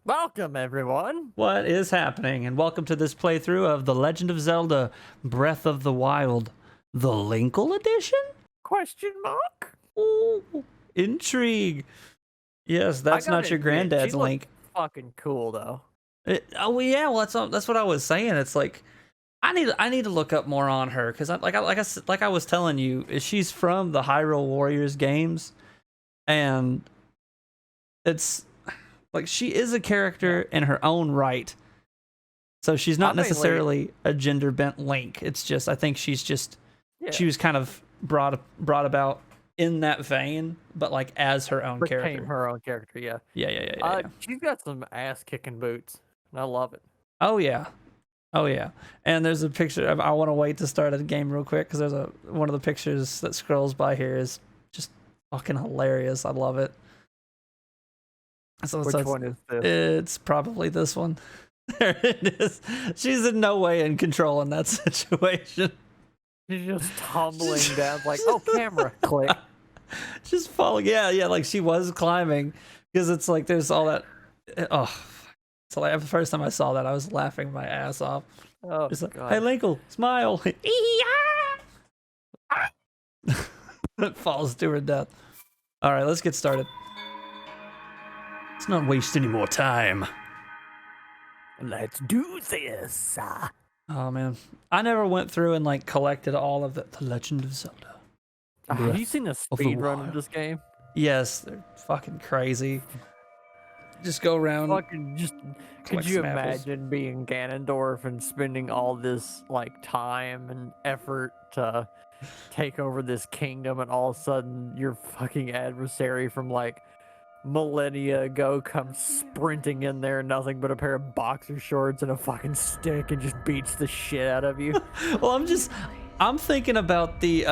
Welcome, everyone. What is happening? And welcome to this playthrough of The Legend of Zelda Breath of the Wild, the Linkle edition? Question mark? Ooh, intrigue. Yes, that's not your granddad's Link. Fucking cool though. That's what I was saying. It's like I need to look up more on her because like I was telling you, she's from the Hyrule Warriors games, and it's like she is a character in her own right. So she's not necessarily a gender bent Link. It's just I think she's just she was kind of brought about in that vein, but like as her own character. Became her own character, yeah. Yeah. She's got some ass kicking boots, and I love it. Oh yeah. And there's a picture. I want to wait to start the game real quick because there's one of the pictures that scrolls by here is just fucking hilarious. I love it. Which one is this? It's probably this one. There it is. She's in no way in control in that situation. She's just tumbling down, like, oh, camera, click. Just falling. Yeah, like she was climbing because it's like there's all that. Oh, so like the first time I saw that, I was laughing my ass off. Oh, just like, God. hey, Linkle, smile. It falls to her death. All right, let's get started. Let's not waste any more time. Let's do this. Oh man, I never went through and like collected all of the Legend of Zelda. Have you seen the speed run of this game? Yes, they're fucking crazy. Just go around. Could you imagine being Ganondorf and spending all this like time and effort to take over this kingdom, and all of a sudden your fucking adversary from like millennia ago comes sprinting in there, nothing but a pair of boxer shorts and a fucking stick, and just beats the shit out of you? Well, I'm thinking about the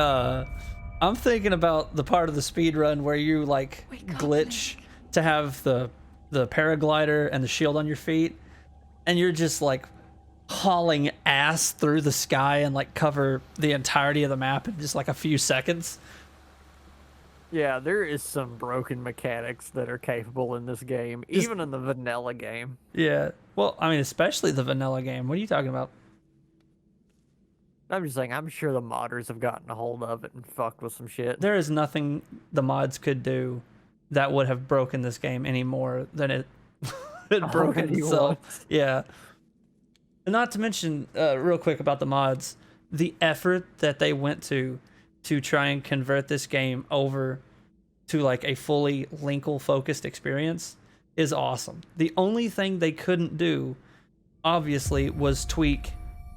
part of the speed run where you like glitch to have the paraglider and the shield on your feet, and you're just like hauling ass through the sky and like cover the entirety of the map in just like a few seconds. Yeah, there is some broken mechanics that are capable in this game, even in the vanilla game. Yeah, well, I mean, especially the vanilla game. What are you talking about? I'm just saying, I'm sure the modders have gotten a hold of it and fucked with some shit. There is nothing the mods could do that would have broken this game any more than it broken itself. Yeah. And not to mention, real quick about the mods, the effort that they went to try and convert this game over to like a fully Linkle focused experience is awesome. The only thing they couldn't do, obviously, was tweak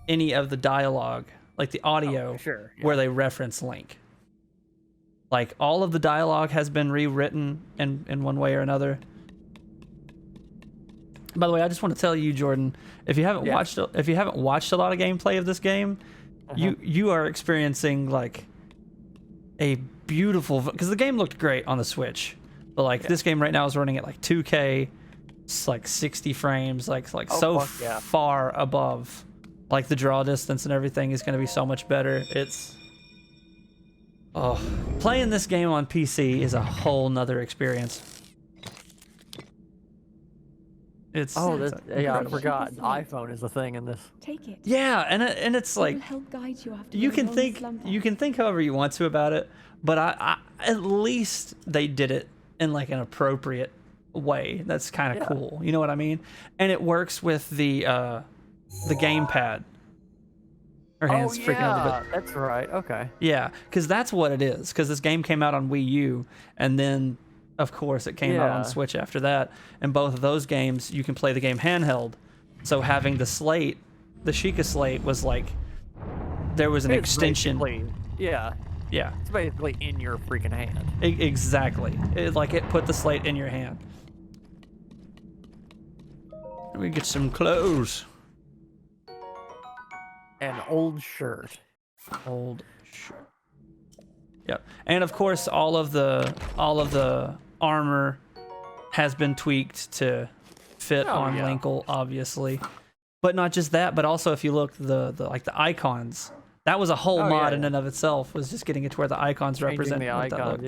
any of the dialogue, like the audio, where they reference Link. Like all of the dialogue has been rewritten in one way or another. By the way, I just want to tell you, Jordan, if you haven't watched a lot of gameplay of this game, you are experiencing like a beautiful, because the game looked great on the Switch, but like this game right now is running at like 2K, it's like 60 frames, like far above, like the draw distance and everything is going to be so much better. Playing this game on PC is a whole nother experience. I forgot. iPhone is a thing in this. Take it. Yeah, and it's like help guide you after you can think however you want to about it, but I at least they did it in like an appropriate way. That's kind of cool. You know what I mean? And it works with the gamepad. Her hands freaking out a bit. That's right. Okay. Yeah, because that's what it is. Because this game came out on Wii U, and then of course it came out on Switch after that. And both of those games, you can play the game handheld. So having the slate, the Sheikah slate, was like there was an extension. Yeah. It's basically in your freaking hand. Exactly. It put the slate in your hand. We get some clothes. An old shirt. Yep. And of course all of the armor has been tweaked to fit on Linkle, obviously. But not just that, but also if you look the icons, that was a whole mod in and of itself, was just getting it to where the icons represent the icons,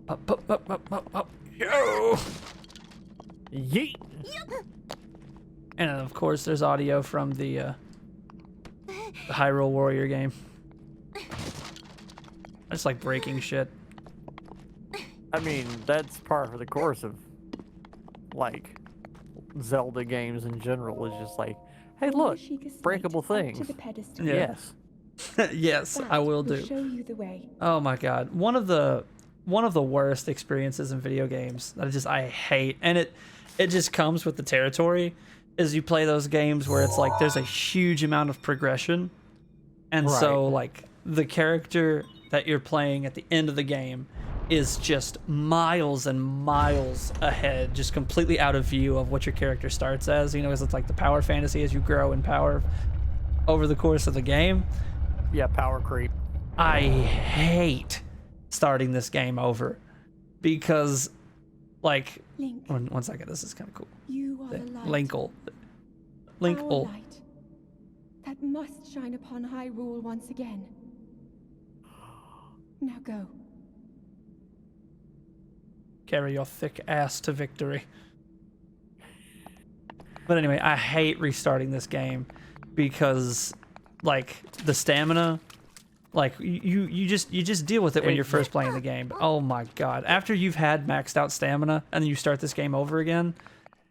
Up. Yo. Yeet. And of course, there's audio from the Hyrule Warrior game. I just like breaking shit. I mean, that's par for the course of, like, Zelda games in general. Is just like, hey, look, breakable things. Yeah. Yes. Yes, I will do. Show you the way. Oh my god, one of the worst experiences in video games that I hate, and it just comes with the territory, is you play those games where it's like there's a huge amount of progression, and so like the character that you're playing at the end of the game is just miles and miles ahead, just completely out of view of what your character starts as. You know, it's like the power fantasy as you grow in power over the course of the game. Yeah, power creep. I hate starting this game over because, like, Link, one second, this is kind of cool. you are the light. Linkle. Our Linkle. light that must shine upon Hyrule once again. Now go. Carry your thick ass to victory. But anyway, I hate restarting this game because, like, the stamina, like, you just deal with it when you're first playing the game. But oh my god, after you've had maxed out stamina and then you start this game over again,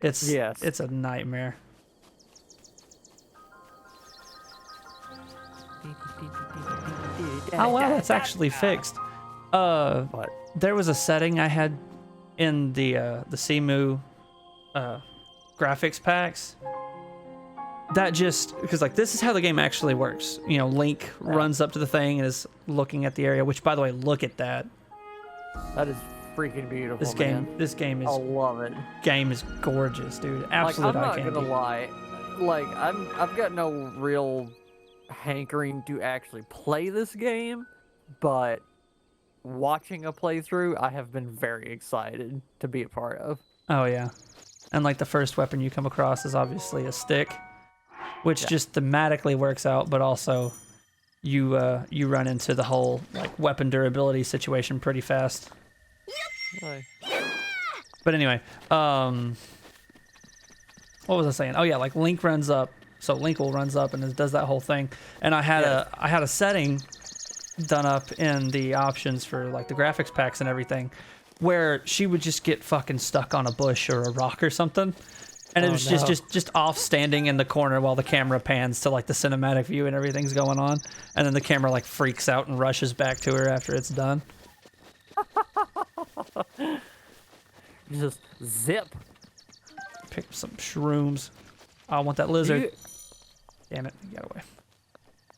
it's a nightmare. Oh wow, that's actually fixed. What? There was a setting I had in the CMU graphics packs that just, because like this is how the game actually works. You know, Link runs up to the thing and is looking at the area. Which, by the way, look at that. That is freaking beautiful. This game is. I love it. Game is gorgeous, dude. Absolute eye candy. I'm not gonna lie. Like I've got no real hankering to actually play this game, but watching a playthrough, I have been very excited to be a part of. Oh yeah, and like the first weapon you come across is obviously a stick, which just thematically works out, but also you run into the whole like weapon durability situation pretty fast. Like, But anyway, what was I saying? Oh yeah, like Link runs up, so Linkle runs up and does that whole thing, and I had a setting done up in the options for like the graphics packs and everything, where she would just get fucking stuck on a bush or a rock or something, and it was just off standing in the corner while the camera pans to like the cinematic view and everything's going on, and then the camera like freaks out and rushes back to her after it's done. just zip. Pick some shrooms. I want that lizard. Damn it, he got away.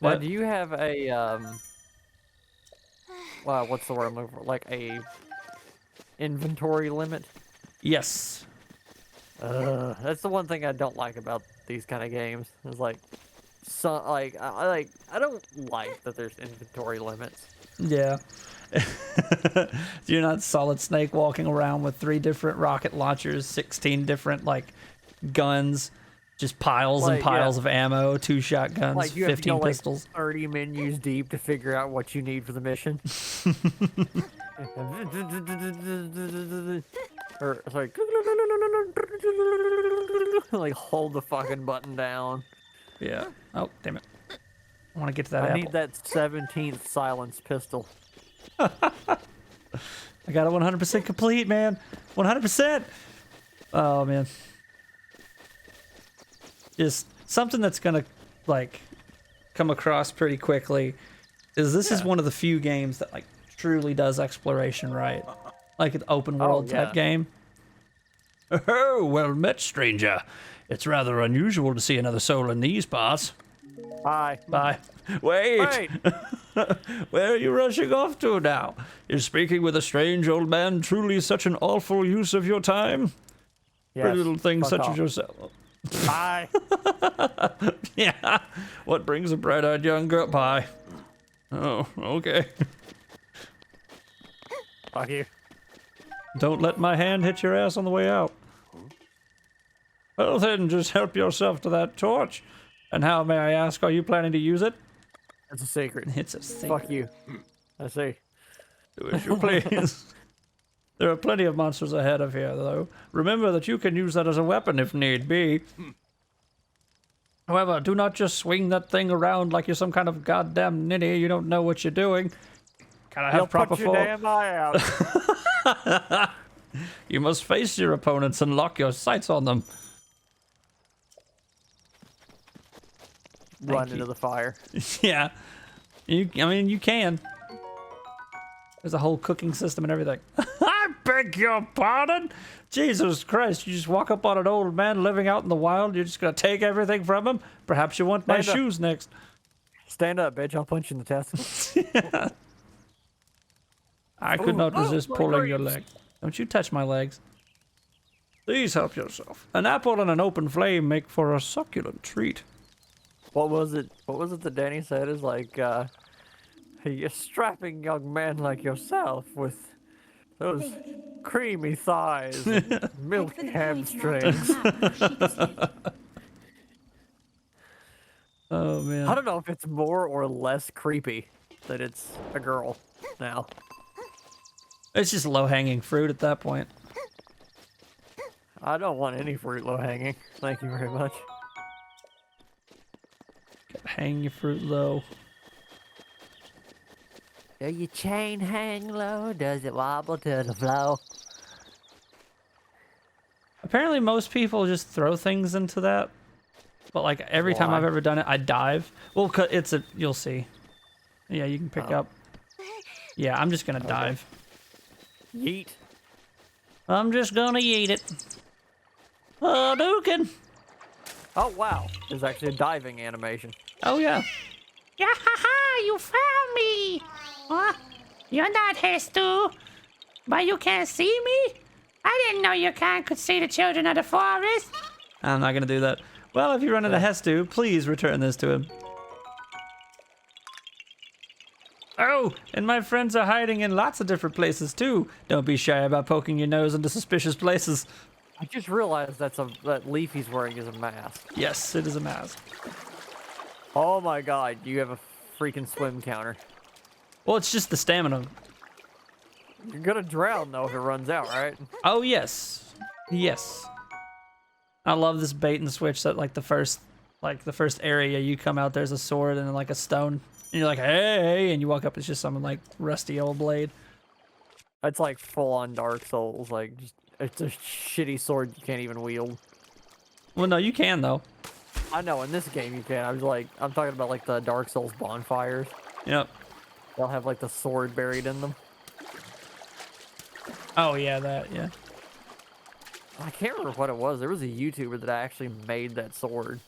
What? Do you have a well, what's the word I'm looking for? Like a inventory limit? Yes. That's the one thing I don't like about these kind of games. It's like, I don't like that there's inventory limits. Yeah. You're not Solid Snake walking around with 3 different rocket launchers, 16 different like guns, just piles and piles of ammo, 2 shotguns, like you have 15 to go, pistols. Like 30 menus deep to figure out what you need for the mission. Or sorry, like hold the fucking button down. Yeah. Oh, damn it. I want to get to that apple. I need that 17th silence pistol. I got it 100% complete, man. 100%. Oh, man. Just something that's going to, like, come across pretty quickly is this is one of the few games that, like, truly does exploration right. Like an open world type game. Oh, well met, stranger. It's rather unusual to see another soul in these parts. Bye. Bye. Wait! Where are you rushing off to now? Is speaking with a strange old man truly such an awful use of your time? Yes, Pretty little things such off. as yourself. Bye. Yeah. What brings a bright-eyed young girl? Bye. Oh, okay. Fuck you. Don't let my hand hit your ass on the way out. Well then, just help yourself to that torch. And how, may I ask, are you planning to use it? It's a secret. It's a secret. Fuck you. I see. Do as you please. There are plenty of monsters ahead of here, though. Remember that you can use that as a weapon if need be. However, do not just swing that thing around like you're some kind of goddamn ninny. You don't know what you're doing. Gotta have proper form. Put your damn eye out. You must face your opponents and lock your sights on them. Run into the fire. Yeah. I mean, you can. There's a whole cooking system and everything. I beg your pardon? Jesus Christ, you just walk up on an old man living out in the wild, you're just gonna take everything from him? Perhaps you want my shoes next. Stand up, bitch, I'll punch you in the testicles. Yeah. I could not resist pulling your leg. Don't you touch my legs. Please help yourself. An apple and an open flame make for a succulent treat. What was it that Danny said is like, a strapping young man like yourself with those creamy thighs and milky hamstrings. Oh, man. I don't know if it's more or less creepy that it's a girl now. It's just low-hanging fruit at that point. I don't want any fruit low-hanging. Thank you very much. Hang your fruit low. Do your chain hang low? Does it wobble to the flow? Apparently most people just throw things into that. But like every time I've ever done it, I dive. Well, you'll see. Yeah, you can pick up. Yeah, I'm just gonna dive. Yeet. I'm just gonna yeet it. Hadouken! Oh wow, there's actually a diving animation. Oh yeah. Yeah, haha, you found me! Huh? You're not Hestu, but you can't see me? I didn't know your kind could see the children of the forest. I'm not gonna do that. Well, if you run into Hestu, please return this to him. Oh, and my friends are hiding in lots of different places too. Don't be shy about poking your nose into suspicious places. I just realized that leaf he's wearing is a mask. Yes, it is a mask. Oh my god, you have a freaking swim counter. Well, it's just the stamina. You're gonna drown though if it runs out, right? Oh yes, yes. I love this bait and switch that the first area you come out, there's a sword and like a stone, and you're like, hey, and you walk up, it's just some like rusty old blade. It's like full on Dark Souls, like just it's a shitty sword you can't even wield. Well, no, you can though. I know in this game you can. I'm talking about like the Dark Souls bonfires. Yep. They'll have like the sword buried in them. Oh yeah, that yeah. I can't remember what it was. There was a YouTuber that actually made that sword.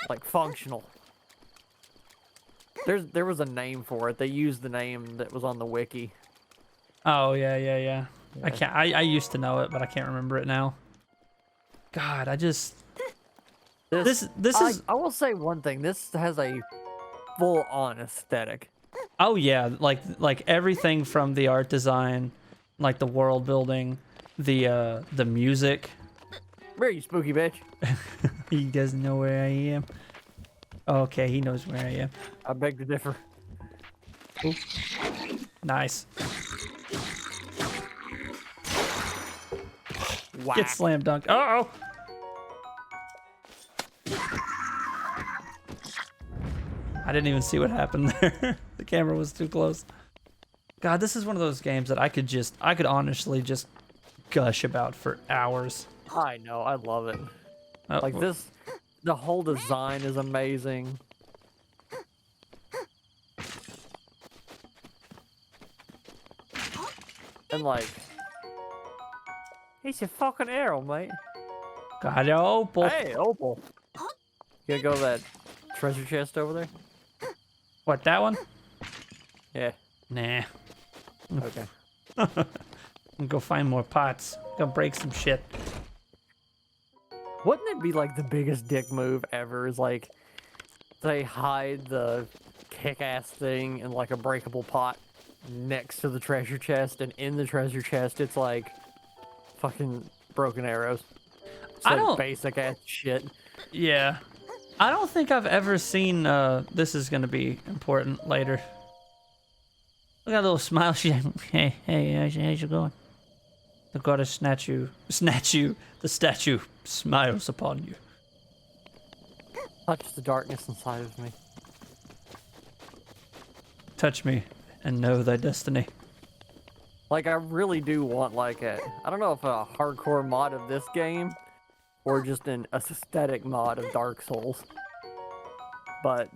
Like functional. There was a name for it. They used the name that was on the wiki. Oh yeah. I used to know it, but I can't remember it now. God, this is. I will say one thing. This has a full-on aesthetic. Oh yeah, like everything from the art design, like the world building, the music. Where are you, spooky bitch? He doesn't know where I am. Okay, he knows where I am. I beg to differ. Ooh. Nice. Wow. Get slam dunked. Uh-oh. I didn't even see what happened there. The camera was too close. God, this is one of those games that I could honestly just gush about for hours. I know, I love it. Oh, Like this, the whole design is amazing. And like, he's a fucking arrow, mate. God, Opal. Hey, Opal. You gonna go to that treasure chest over there? What, that one? Yeah. Nah. Okay. I'm gonna go find more pots. Gonna break some shit. Wouldn't it be like the biggest dick move ever? Is like they hide the kick-ass thing in like a breakable pot next to the treasure chest, and in the treasure chest it's like fucking broken arrows. It's I like don't- basic ass shit. Yeah. I don't think I've ever seen, this is gonna be important later. Look at a little smile. She's like, hey, how's it going? The goddess the statue smiles upon you. Touch the darkness inside of me. Touch me and know thy destiny. Like, I really do want, like, I don't know if a hardcore mod of this game or just an aesthetic mod of Dark Souls. But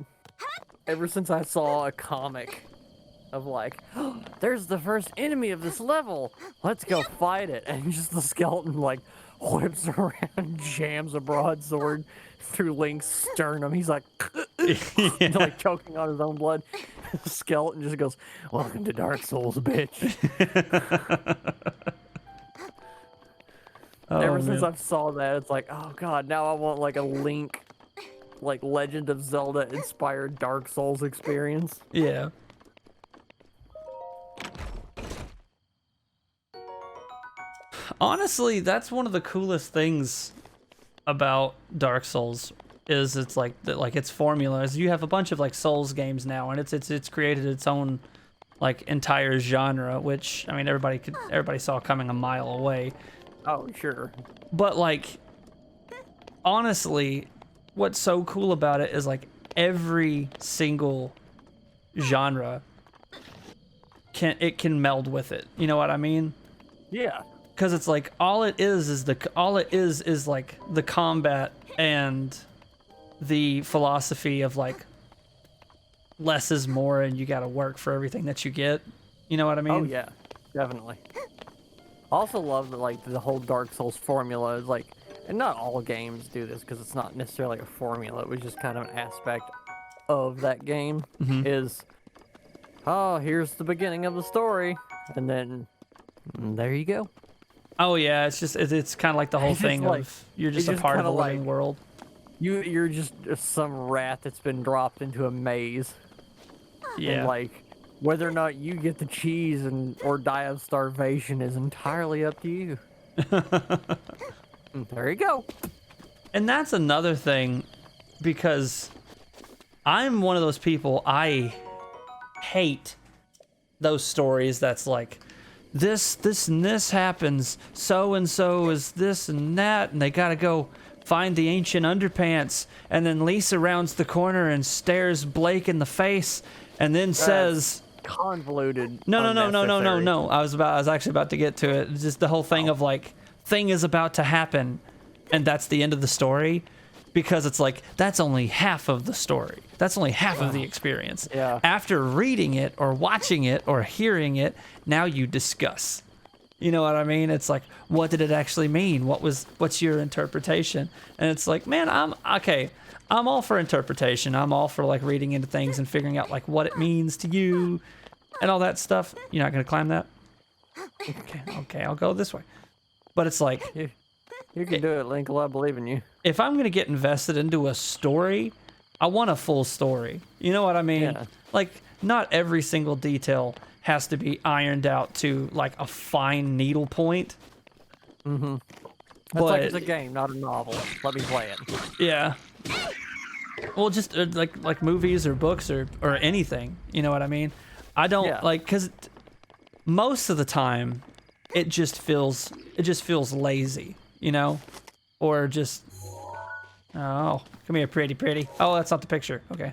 ever since I saw a comic of, like, oh, there's the first enemy of this level, let's go fight it. And just the skeleton, like, whips around, jams a broadsword through Link's sternum. He's like, like choking on his own blood. The skeleton just goes, welcome to Dark Souls, bitch. Ever since I saw that, it's like, oh god, now I want like a Link, like Legend of Zelda inspired Dark Souls experience. Yeah. Honestly, that's one of the coolest things about Dark Souls is it's like its formula is you have a bunch of like Souls games now, and it's created its own like entire genre, which I mean everybody saw coming a mile away. Oh sure. But like honestly, what's so cool about it is like every single genre can meld with it. You know what I mean? Yeah. Because it's like all it is like the combat and the philosophy of like less is more, and you got to work for everything that you get. You know what I mean? Oh yeah, definitely. I also love that like the whole Dark Souls formula is like, and not all games do this because it's not necessarily a formula. It was just kind of an aspect of that game. Is oh, here's the beginning of the story, and then there you go. Oh yeah, it's kind of like the whole thing like, of you're just a part of the living like, world. You're just some rat that's been dropped into a maze. Yeah. And like whether or not you get the cheese or die of starvation is entirely up to you. There you go. And that's another thing, because I'm one of those people, I hate those stories that's like, this and this happens, so and so is this and that, and they gotta go find the ancient underpants, and then Lisa rounds the corner and stares Blake in the face, and then says, convoluted. No. I was actually about to get to it. It's just the whole thing of like, thing is about to happen, and that's the end of the story, because it's like that's only half of the story. That's only half of the experience. Yeah. After reading it or watching it or hearing it, now you discuss. You know what I mean? It's like, what did it actually mean? What's your interpretation? And it's like, man, I'm all for interpretation. I'm all for like reading into things and figuring out like what it means to you and all that stuff. You're not gonna climb that? Okay, I'll go this way. But it's like, You can do it, Linkle. I believe in you. if I'm gonna get invested into a story, I want a full story. You know what I mean? Yeah. Like, not every single detail has to be ironed out to like a fine needle point. That's But like it's a game, not a novel. Let me play it. yeah. Well, just like movies or books or anything. You know what I mean? I don't like, because most of the time it just feels lazy, you know, or just oh, come here, pretty. Oh, that's not the picture. Okay,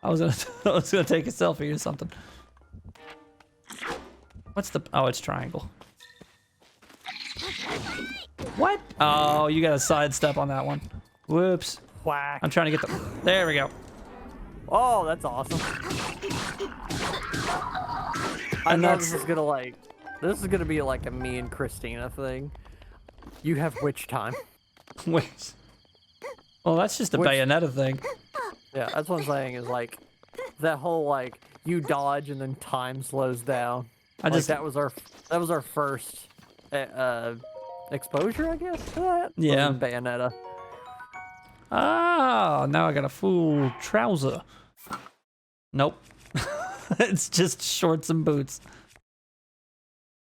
I was gonna take a selfie or something. What's the? Oh, it's triangle. What? Oh, you got a sidestep on that one. Whoops. Whack. I'm trying to get the. There we go. Oh, that's awesome. I know this is gonna be like a me and Christina thing. You have witch time. Wait. Well, that's just a Bayonetta thing. Yeah, that's what I'm saying is like that whole like you dodge and then time slows down. That was our first exposure, I guess, to that. Yeah. Bayonetta. Ah, now I got a full trouser. Nope. It's just shorts and boots.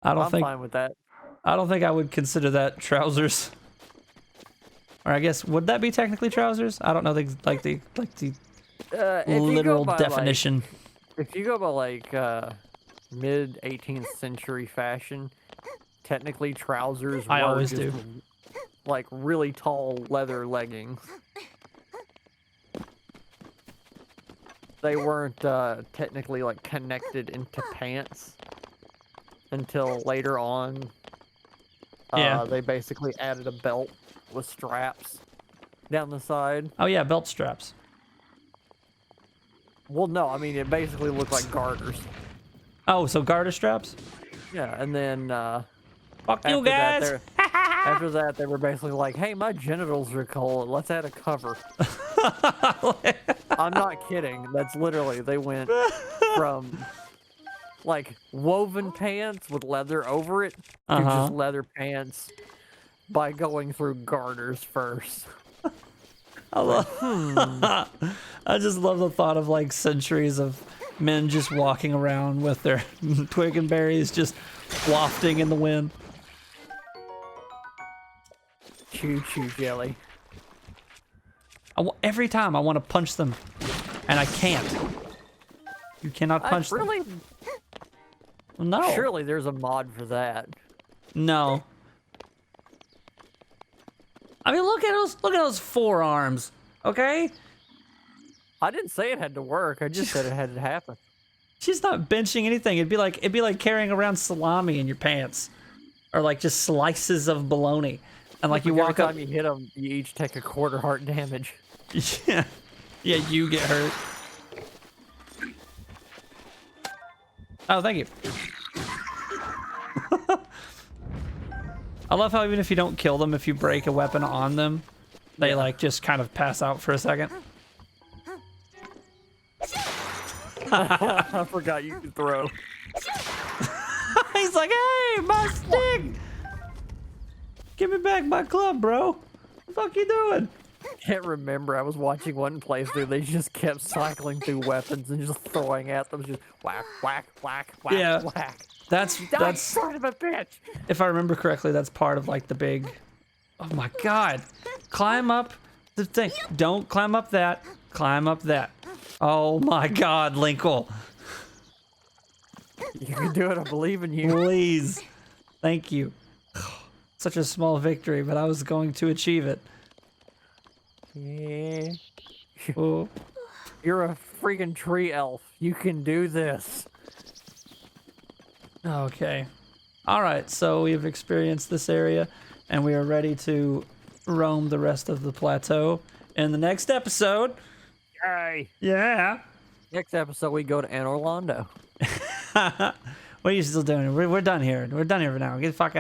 I'm fine with that. I don't think I would consider that trousers. Or I guess, would that be technically trousers? I don't know the If literal you go by, definition. If you go by like mid 18th century fashion, technically trousers I were always just do. like really tall leather leggings. They weren't technically like connected into pants until later on. Yeah. They basically added a belt with straps down the side. Oh yeah, belt straps. Well, no, I mean it basically looked like garters. Oh, so garter straps? Yeah, and then Fuck you guys. after that, they were basically like, "Hey, my genitals are cold. Let's add a cover." I'm not kidding. That's literally they went from like woven pants with leather over it to just leather pants by going through garters first. I just love the thought of like centuries of men just walking around with their twig and berries just wafting in the wind. Choo choo jelly. Every time I want to punch them, and I can't. You cannot punch them. Really? No. Surely there's a mod for that. No. I mean, look at those forearms. Okay. I didn't say it had to work. I just said it had to happen. She's not benching anything. It'd be like carrying around salami in your pants, or like just slices of bologna, and like you walk up. Every time you hit them, you each take a quarter heart damage. Yeah, yeah, you get hurt. Oh, thank you. I love how even if you don't kill them, if you break a weapon on them, they like just kind of pass out for a second. I forgot you could throw. He's like, hey, my stick! Give me back my club, bro. What the fuck you doing? Can't remember. I was watching one playthrough. They just kept cycling through weapons and just throwing at them. Just whack, whack, whack, whack, Yeah. whack. That's Son of a bitch. if I remember correctly, that's part of like the big. Oh my god! Climb up the thing. Don't climb up that. Climb up that. Oh my god, Linkle. You can do it. I believe in you. Please. Thank you. Such a small victory, but I was going to achieve it. Yeah. Oh. You're a freaking tree elf. You can do this. Okay. All right, so we've experienced this area, and we are ready to roam the rest of the plateau in the next episode. Yay. Yeah. Next episode, we go to Anne Orlando. What are you still doing? We're done here. We're done here for now. Get the fuck out.